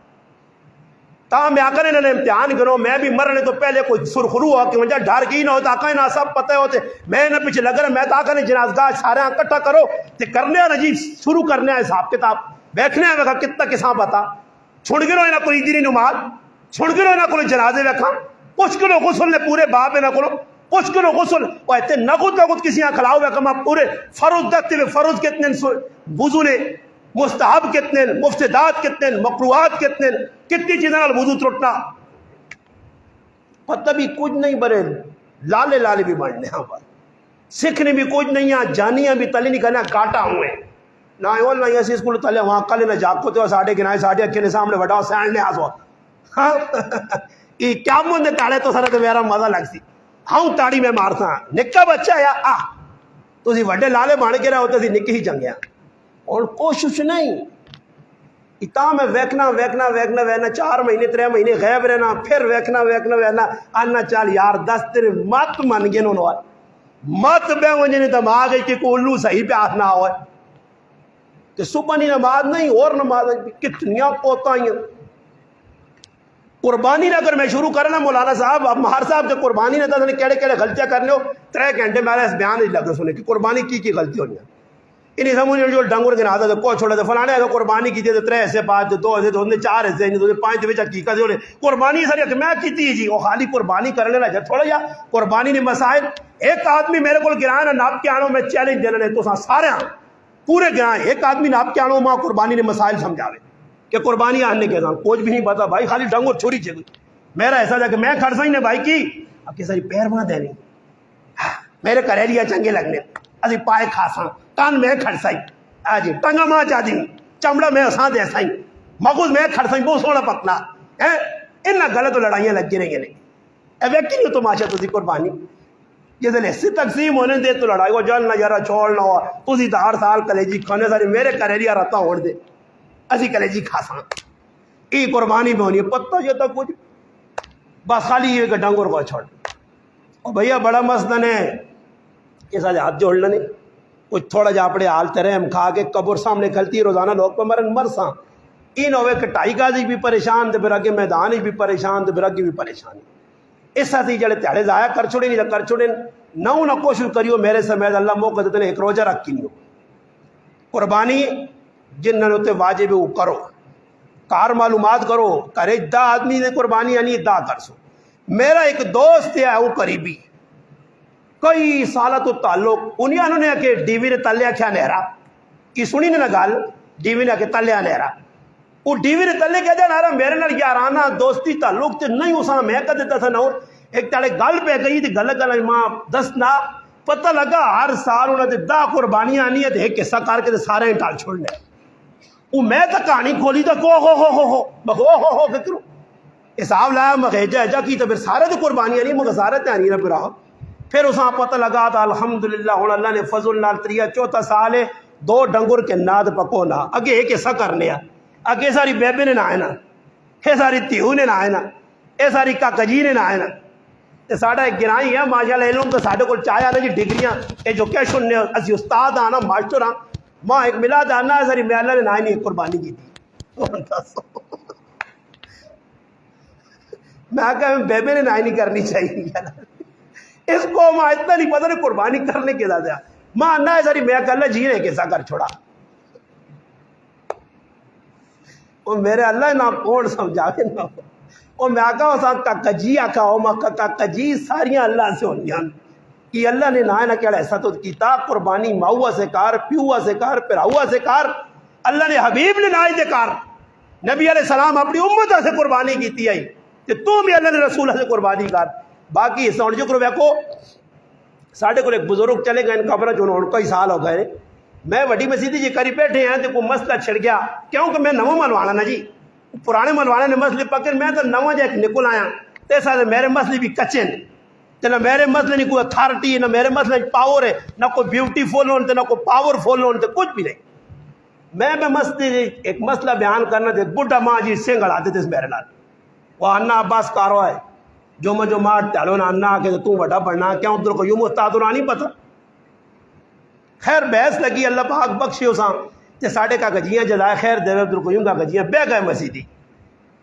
تا میں آکر انہوں نے امتحان کرو میں بھی مرنے تو پہلے کوئی سرخرو ہو کہ مجھے ڈھار کی نہ ہوتا آکر نہ سب پتہ ہوتے میں نہ پیچھے لگ رہا میں تو آکر جنازگاہ سارے اکٹھا کرو تے کرنے ہیں جی شروع کرنے ہیں حساب کتاب بیٹھنے ہیں ویکھا کتنا کساں پتا چھوڑ گرو انہاں کوئی دیری نماز چھوڑ گرو انہاں کوئی جنازے ویکھا پوچھ کرو غسل نے پورے باپ نہ کرو پوچھ کرو غسل وہ ایتے نگت کسی کھلاؤ ویکھا میں پورے فرض دکتے ہوئے فرض کتنے وضو نے مستحب کتنے مفسدات کتنے مکروہات کتنے کتنی چیزیں وضو ترٹنا پتہ بھی کچھ نہیں برے لالے لالے بھی بڑھنے ہاں پر سکھنے بھی کچھ نہیں ہیں جانیاں بھی تلے نہیں کرنا کاٹا ہوئے نہ اول نہ ایسی اسکول تلے وہاں کل نہ جاگ کو تو ساڑھے گنائے ساڑھے اکھے نے سامنے بڑھاؤ سینڈ نے آسو ہاں یہ کیا مندے تاڑے تو سارے تو میرا مزہ لگ سی ہاں تاڑی میں مارتا نکا بچہ یا تو سی وڈے لالے بان کے رہے ہوتے سی نکی ہی چنگیا اور کوشش نہیں اتا میں ویکنا 4 مہینے 3 مہینے غیب رہنا، پھر ویکنا آنا چال یار 10 تیرے مت من گئے نو مت بے وجہ دماغ ہے کہ کو الو صحیح پہ آنا ہوئے کہ صبح نہیں نماز نہیں اور نماز کتنیاں کوتاہیاں. قربانی نہ کر میں شروع کرنا مولانا صاحب اب مہار صاحب جو قربانی نہ تھا کیڑے کیڑے غلطیاں کرنے ہو 3 گھنٹے میرا اس بیان نہیں لگے سنے کہ قربانی کی غلطی ہونی ہے. انہیں سمجھ جو ڈنگر کے نادا کو چھوڑا تھا فلانے تو قربانی کی تھی 3 ایسے 5 2 ایسے 4 ایسے 5 کے حقیقت ہونے قربانی سر کہ میں کی جی وہ خالی قربانی کرنے لگا تھوڑا جا قربانی نے مسائل. ایک آدمی میرے کو گرایا نا ناپ کے آنو میں چیلنج دینا تو سارے پورے گرائیں ایک آدمی ناپ کے آنو ماں قربانی نے مسائل سمجھاوے کہ قربانی آنے کے ساتھ کچھ بھی نہیں پتا بھائی خالی ڈنگور چھوڑی چاہیے. میرا ایسا تھا کہ میں کھڑسا ہی نے بھائی کی اب کی ساری پیر ماں دینی میرے کریلیا چنگے لگنے اسی پائے کھاساں کان میں کھڑسائی آجی ٹنگا ماں چاہ دی چمڑا میں اساں دے سائیں مغز میں کھڑسائی بہت سونا پکنا انہا غلط لڑائیاں لگ رہی ہیں. اے ویکی نہیں تو ماشا تھی قربانی جیسے حصے تقسیم ہونے دے تو لڑائی کو جل نہ یارا چھوڑنا ہوا تھی تو ہر سال کلیجی کھانے ساری میرے کریلیا رہتا ہوڑ دے اسی کلیجی کھاساں ای قربانی میں ہونی ہے پتہ جو تک کچھ بس خالی یہ کہ ڈنگر کو چھوڑ اور بھیا بڑا مسئلہ ہے اس آج ہاتھ جوڑنا نہیں کچھ تھوڑا جا اپنے حال ترہم کھا کے قبر سامنے کھلتی ہے روزانہ لوگ پہ مرن مرساں این ہوئے کہ ٹائی گازی بھی پریشان دے پھر آگے میدان بھی پریشان دے پھر آگے بھی پریشان اس ساتھ ہی جڑے تیڑے ضائع کر چھوڑے نہیں کر چھوڑے نہ کوشش کریو میرے سمیت اللہ موقع دیتے ہیں ایک روزہ رکھ کی نہیں قربانی جن نے واجب وہ کرو کار معلومات کرو کرے دا آدمی نے قربانی یعنی دا کر سو. میرا ایک دوست ہے وہ قریبی کئی سالہ تو تعلق انہوں نے کہ ڈی وی نے تلیا کیا نہرا کی سنی نے گل ڈی وی نے کہ تلیا نہرا وہ ڈی وی نے تلے کیا جا نہرا میرے نال یارانہ دوستی تعلق تے نہیں اساں میں کہہ دیتا تھا نہ ایک تاڑے گل پہ گئی تھی گل گل ماں دسنا پتہ لگا ہر سال انہوں نے 10 قربانیاں آنی ہے تے ایک قصہ کر کے سارے ٹال چھوڑنے وہ میں تو کہانی کھولی تو ہو فکرو حساب لایا مغیجہ جا کی تو پھر سارے تو قربانیاں نہیں مگر سارے تیانی نہ پھر اساں پتہ لگا تھا الحمدللہ ہوں اللہ نے فضل نال 3 سال ہے 2 ڈنگر کے ناد پکو نہ اگے ایک حصہ کرنے اگے ساری بیبے نے نہ آئے نا یہ ساری تیہو نے نہ آئے نا یہ ساری کاکا جی نے نہ آئے نا تے ساڈا ایک گرائی ہے ماشاءاللہ علم تو ساڈے کول چاہیا نا جی ڈگریاں ایجوکیشن نے اسی استاد آنا ماسٹر ہاں ماں ایک ملا دانا ہے ساری میں اللہ نے نہ نہیں قربانی کی تھی میں کہا بیبے نے نہ نہیں کرنی چاہیے اس کو ماں اتنا نہیں پتہ نہیں قربانی کرنے کے دادا ماں نہ ساری میں کہ اللہ جی نے کیسا کر چھوڑا وہ میرے اللہ نہ کون سمجھاوے نہ وہ میں کہا سا کاکا جی آکا ہو ماں کاکا جی ساریاں اللہ سے ہونیاں کہ اللہ نے نہ کہڑا ایسا تو کیتا قربانی ماؤا سے کار پیوا سے کار پراؤا سے کار اللہ نے حبیب نے نہ دے کار نبی علیہ السلام اپنی امت سے قربانی کیتی آئی کہ تو بھی اللہ نے رسول سے قربانی کر باقی سن جو کرو ویکو ساڈے کو ایک بزرگ چلے گئے ان قبر جو انہوں کئی سال ہو گئے میں وڈی مسیدی جی کری بیٹھے ہیں تو کوئی مسئلہ چھڑ گیا کیونکہ میں نواں منوانا نا جی پرانے منوانے نے مسئلے پکڑ میں تو نواں جا نکل آیا تے ساتھ میرے مسئلے بھی کچے ہیں تے نہ میرے مسئلے نہیں کوئی اتھارٹی نہ میرے مسئلے پاور ہے نہ کوئی بیوٹیفل ہون تے نہ کوئی پاورفل ہون تے کچھ بھی نہیں میں مسئلے ایک مسئلہ بیان کرنا تے بڈھا ماں جی سنگل آتے تھے میرے نال وہ انا عباس کارو ہے جو میں جو ماں ٹالو نہ انا کہ تو وڈا پڑھنا کیوں ادھر کو یوں استاد نہ نہیں پتہ خیر بحث لگی اللہ پاک بخشے اساں تے ساڈے کا گجیاں جلائے خیر دے ادھر کو یوں کا گجیاں بہ گئے مسیدی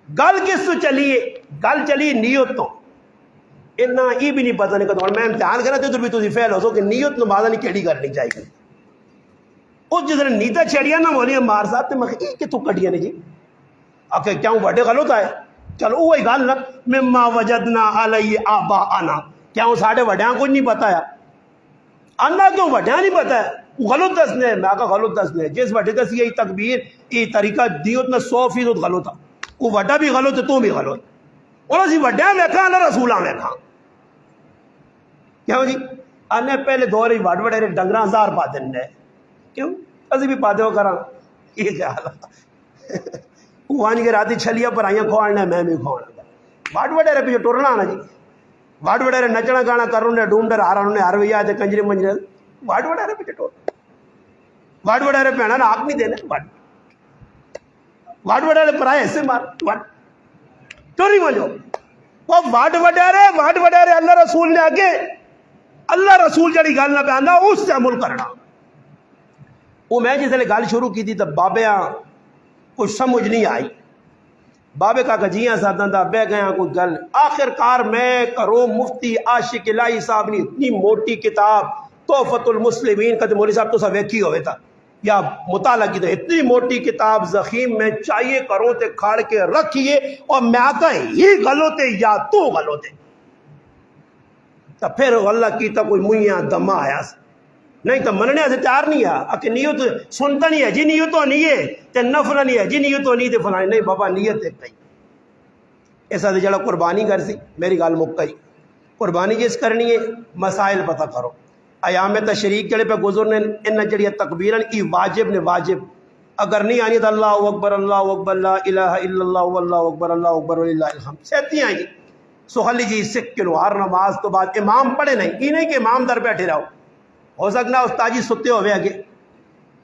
گل کس تو چلی گل چلی نیت تو اتنا یہ بھی نہیں پتہ نہیں کہ میں امتحان کرنا تے ادھر بھی تسی فیل ہو سو کہ نیت نو مادا نہیں کیڑی کرنی چاہیے اس جس نے نیتا چھڑیاں نہ بولی مار صاحب تے میں کہ تو کڈیاں نے جی آکے کیوں وڈے غلط آئے چلو وہی گل نا مما وجدنا علی آباءنا کیوں ساڈے وڈیاں کچھ نہیں پتا ہے انا کیوں وڈیاں نہیں پتا ہے غلط دسنے میں کہا غلط دسنے جس وڈے دسی یہ تکبیر یہ طریقہ دیوت میں 100% غلط ہے وہ وڈا بھی غلط ہے تو بھی غلط اور اسی وڈیاں ویکھاں نہ رسولاں ویکھاں کیوں جی انے پہلے دور ہی وڈ وڈے ڈنگراں ہزار پا دین کیوں اسی بھی پا دیو کراں یہ کیا حال وانج کے راتی چھلیاں پر آئیاں کھوڑنا میں بھی کھوڑنا وڈ وڈیرے پیچھے ٹرنا نا جی وڈ وڈیرے نچنا گانا کرنے ڈومڈر ہر ویا تے کنجری منجر وڈ وڈیرے پیچھے ٹور وڈ وڈیرے پینا نا آپ نہیں دینے وڈ واٹ وڈیرے پرائے ایسے مار تو نہیں مانو وہ واٹ وڈیرے اللہ رسول نے آگے اللہ رسول جڑی گل نہ پہننا اس سے عمل کرنا. وہ میں جس نے گل شروع کی تھی تو بابے کچھ سمجھ نہیں آئی. بابے کا جیاں ساتھ بہ گیا کوئی گل. آخر کار میں کرو مفتی عاشق الہی صاحب نے اتنی موٹی کتاب تحفۃ المسلمین کا مولوی صاحب تو سب ویکھی ہوئے تھا یا مطالعہ کی تو اتنی موٹی کتاب زخیم میں چاہیے کرو تے کھاڑ کے رکھیے اور میں آتا ہی غلو تے یا تو غلو تے تو پھر اللہ کی تا کوئی مویاں دمہ آیا نہیں تو مننے سے تیار نہیں آ کہ نیت سنتا نہیں ہے جی نیت تو نہیں ہے تے نفر نہیں ہے جی نیت تو نہیں تے فلانے نہیں بابا نیت ایک نہیں ایسا جڑا قربانی کر سی میری گال مک گئی. قربانی جس کرنی ہے مسائل پتہ کرو. ایام تشریق جڑے پہ گزرنے ان جڑی تکبیرن ای واجب نے واجب اگر نہیں آنی تو اللہ اکبر لا الہ الا اللہ واللہ اکبر وللہ الحمد سہتی آئیں سخلی جی سکھ کلو ہر نماز تو بعد امام پڑھے نہیں یہ نہیں کہ امام در بیٹھے رہو. ہو سکنا استاد جی ستے ہوئے اگے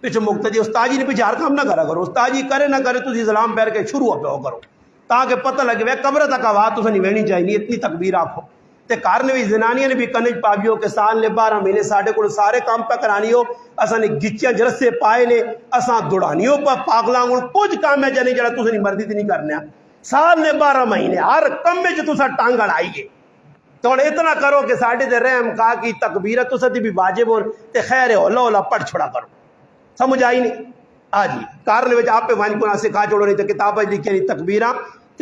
پیچھے مقتدی استاد جی نے پیچھے ہر کام نہ کرا کرو. استاد جی کرے نہ کرے تھی سلام پیر کے شروع ہو کرو تاکہ پتہ لگے وہ قبر تک آواز تو نہیں وہنی چاہیے اتنی تکبیر آکھو. تے کار نے بھی زنانیاں نے بھی کنج پابیو کہ سال نے 12 مہینے ساڑھے کو سارے کام پہ کرانی ہو اساں نے گچیاں جرسے پائے نے اساں دوڑانیوں پہ پاگلاں کچھ کام ہے جانے جڑا تسیں مرضی تے نہیں کرنا. سال نے 12 مہینے ہر کم میں تساں ٹانگ اڑائیے تو اتنا کرو کہ ساڈے تے رحم کا کی تکبیرت تساں دی بھی واجب ہو تے خیر ہولا ہولا پڑھ چھڑا کرو. سمجھ آئی نہیں آ جی کار نے وچ آپ پہ وان کو سکھا چھوڑو نہیں تے کتاب وچ لکھی نہیں تکبیراں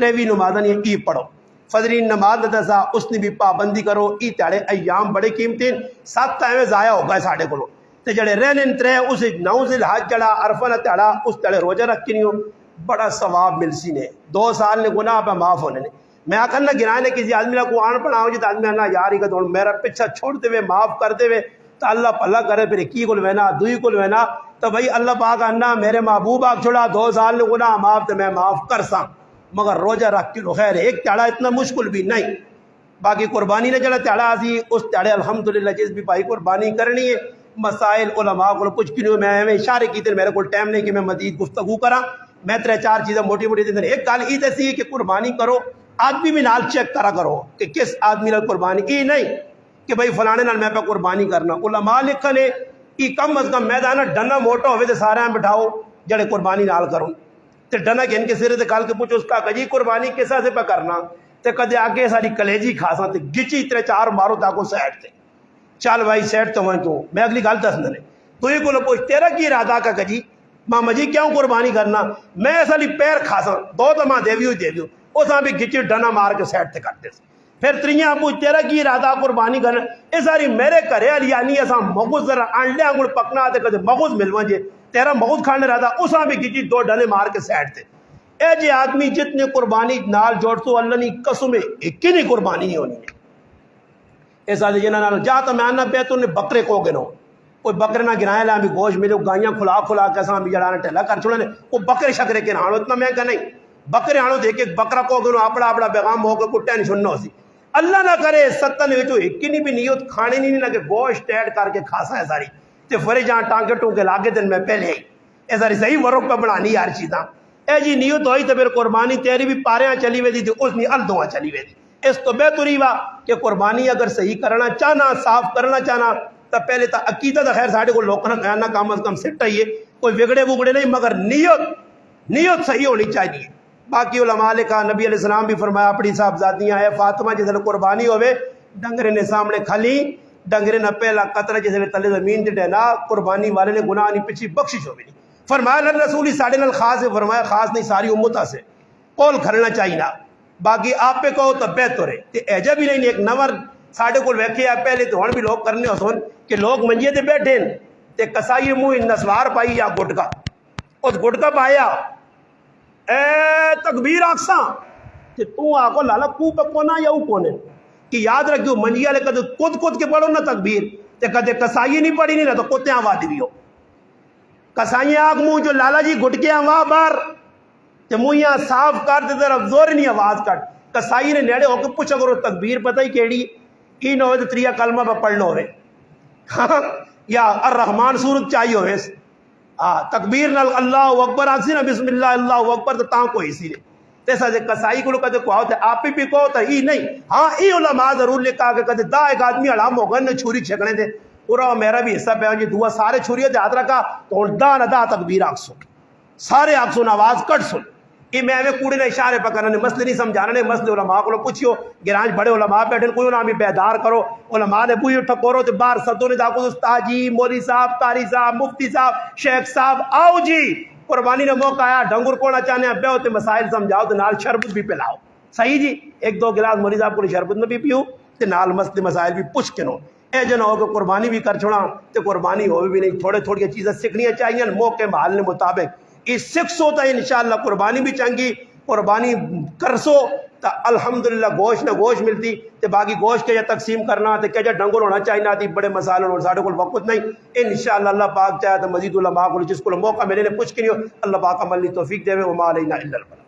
23 نمازاں یہ پڑھو. فجری نماز دسا اس نے بھی پابندی کرو. ای تیڑے ایام بڑے قیمتی 7 ایویں ضائع ہو گئے ساڈے کولوں تے جڑے رہنے ترے اس 9 ذی الحج جڑا عرفہ نہ تیڑا اس تیڑے روزہ رکھ کے نہیں بڑا ثواب ملسی نے 2 سال نے گناہ پہ معاف ہونے نے. میں آخر نہ گرانے کسی آدمی کو آن پڑھاؤں جی تو آدمی آنا یار ہی کہ میرا پیچھا چھوڑتے ہوئے معاف کرتے ہوئے تو اللہ پلہ کرے پھر ایک کو لینا دوئی کو لینا تو بھائی اللہ پاک آنا میرے محبوب آگ چھوڑا 2 سال نے گناہ معاف تو میں معاف کر سا مگر روزہ رکھ کے خیر ایک تیڑا اتنا مشکل بھی نہیں. باقی قربانی نے جڑا تیڑا آسی اس تیڑے الحمدللہ جس بھی بھائی قربانی کرنی ہے مسائل علماء کو کچھ کیوں میں اشارے کی تھے میرے کو ٹائم نہیں کہ میں مزید گفتگو کرا. میں 3-4 چیزیں موٹی موٹی دن ایک گل یہ دسی کہ قربانی کرو آدمی بھی نال چیک کرا کرو کہ کس آدمی نے قربانی کی نہیں کہ بھائی فلانے نال میں پہ قربانی کرنا. علماء لکھنے یہ کم از کم میدان ڈنا موٹا ہوئے تو سارے بٹھاؤ جڑے قربانی نال کروں تے ڈنا کہ ان کے سرے تے کال کے پوچھو اس کا کجی قربانی کیسا سے پہ کرنا تے کدے آگے ساری کلیجی کھاساں تے گچی 3-4 مارو تاکو سیٹ تے چل بھائی سیٹ تو میں اگلی گل دس دے تو یہ کو پوچھ تیرا کی ارادہ کا کجی ماما جی کیوں قربانی کرنا میں اصلی پیر کھاساں 2 تو ماں دیویو اس بھی گچی ڈنا مار کے سیٹ تے کرتے پھر تریاں پوچھ تیرا کی ارادہ قربانی کرنا یہ ساری میرے گھرے والی یعنی اساں مغز ذرا انڈیاں گڑ پکنا تے کدے مغز ملواں جے تیرا مغز کھانے رہا تھا اساں بھی گچی 2 ڈنے مار کے سیٹ تے اے جی آدمی جتنے قربانی نال جوڑ تو اللہ نے قسم ایک نہیں قربانی نہیں ہونی اس آدھے جنہاں نال جا تو میں آنا پہ تو نے بکرے کو گنو کوئی بکرے نہ گرائے لیں بھی گوشت ملے گائیاں کھلا کے اساں بھی جڑانا ٹھیلا کر چھوڑنے وہ بکرے شکرے کے نہ اتنا مہنگا نہیں بکرے آنو دیکھ ایک بکرا کو گنو اپنا پیغام ہو کے کٹے نہیں سننا سی اللہ نہ کرے 7 نے وچوں ایک نہیں بھی نیت کھانے نہیں لگے گوشت ایڈ کر کے کھاسا ہے ساری تے فرے جہاں ٹانکے ٹونکے لاگے دن میں پہلے ہی اے ساری صحیح ورق پہ بنانی ہر چیزاں اے جی نیت ہوئی تو پھر قربانی تیری بھی پاریاں چلی وے دی تے اس نے الدواں چلی وے دی اس تو بہتری وا کہ قربانی اگر صحیح کرنا چاہنا صاف کرنا چاہنا تو پہلے تو عقیدہ تو خیر ساڈے کو لوکاں نہ کہنا کم از کم سٹ آئیے کوئی بگڑے بگڑے نہیں مگر نیت صحیح ہونی چاہیے. باقی علماء لکھا نبی علیہ السلام بھی فرمایا اپنی صاحبزادیاں ہے فاطمہ جس نے قربانی ہوئے ڈنگرے نے سامنے کھلی ڈنگرے نہ پہلا قطرہ جس نے تلے زمین دے ڈینا قربانی والے نے گناہ نہیں پچھی بخشش ہوئی نہیں. فرمایا اللہ رسول ساڑھے نال خاص ہے فرمایا خاص نہیں ساری امتہ سے قول کھرنا چاہیے نا باقی آپ پہ کہو تو بہتر ہے تے ایجا بھی نہیں ایک نور ساڑھے کو ویکھے ہے پہلے تو ہن بھی لوگ کرنے ہو سن کہ لوگ منجے تے بیٹھے تے کسائی منہ نسوار پائی یا گٹکا اس گٹکا پایا اے تکبیر آکساں تے تو آکو لالا کو پکونا یا او کونے کہ یاد رکھو منجی والے کدے کود کے پڑھو نا تکبیر تے کدے کسائی نہیں پڑھی نہیں نا تو کتے آواز بھی ہو کسائیں آگ منہ جو لالا جی گھٹکے آواز بار تے منہ صاف کر تے طرف زور نہیں آواز کٹ کسائی نے نیڑے ہو کے پوچھا کرو تکبیر پتہ ہی کیڑی کی نہ ہوئے تو 3 کلمہ پہ پڑھنا ہوئے یا الرحمن سورت چاہیے ہوئے تکبیر نال اللہ اکبر آسی نا بسم اللہ اللہ اکبر تو تاں کوئی اسی نے تیسا جے کسائی کو کدے کو آتے آپ بھی کو تا ہی نہیں ہاں ای علماء ضرور لکھا کہ کدے دا ایک آدمی علام ہو گن چھوری چھکنے دے پورا میرا بھی حصہ پہ جی دعا سارے چھوریے دے ہاتھ رکھا تو دا نہ دا تکبیر آگ سن سارے آگ سن آواز کٹ سن ای میں کوڑی نے اشارے پکڑنے نے مسئلے نہیں سمجھانے نے مسئلے علماء کو پوچھو گرانج بڑے علماء بیٹھے کوئی نہ بھی بیدار کرو علماء نے بوئی ٹکورو تے باہر سدوں نے داکو استاد جی مولوی صاحب قاری صاحب مفتی صاحب شیخ صاحب آؤ جی قربانی نے موقع آیا ڈنگر کونا چاہنے ہیں بیو تے مسائل سمجھاؤ تے نال شربت بھی پلاؤ صحیح جی ایک دو گلاس مولوی صاحب کو شربت میں بھی پیو تے نال مسئلے مسائل بھی پوچھ کے نو اے جو نہ ہو کہ قربانی بھی کر چھوڑا تے قربانی ہو بھی نہیں تھوڑے تھوڑی چیزیں سیکھنی چاہیے موقع محل نے مطابق اس سکس ہوتا ہے انشاءاللہ قربانی بھی چنگی قربانی کرسو تا الحمدللہ گوشت نہ گوشت ملتی تے باقی گوشت کے تقسیم کرنا تے کہ ڈنگر ہونا چاہیے تھی بڑے مسائل اور ساڈے کول وقت نہیں انشاءاللہ اللہ پاک چاہے تو مزید علماء کو جس کو موقع ملے نے پوچھ کے نہیں اللہ پاک عمل توفیق دے وما علینا الا البلاغ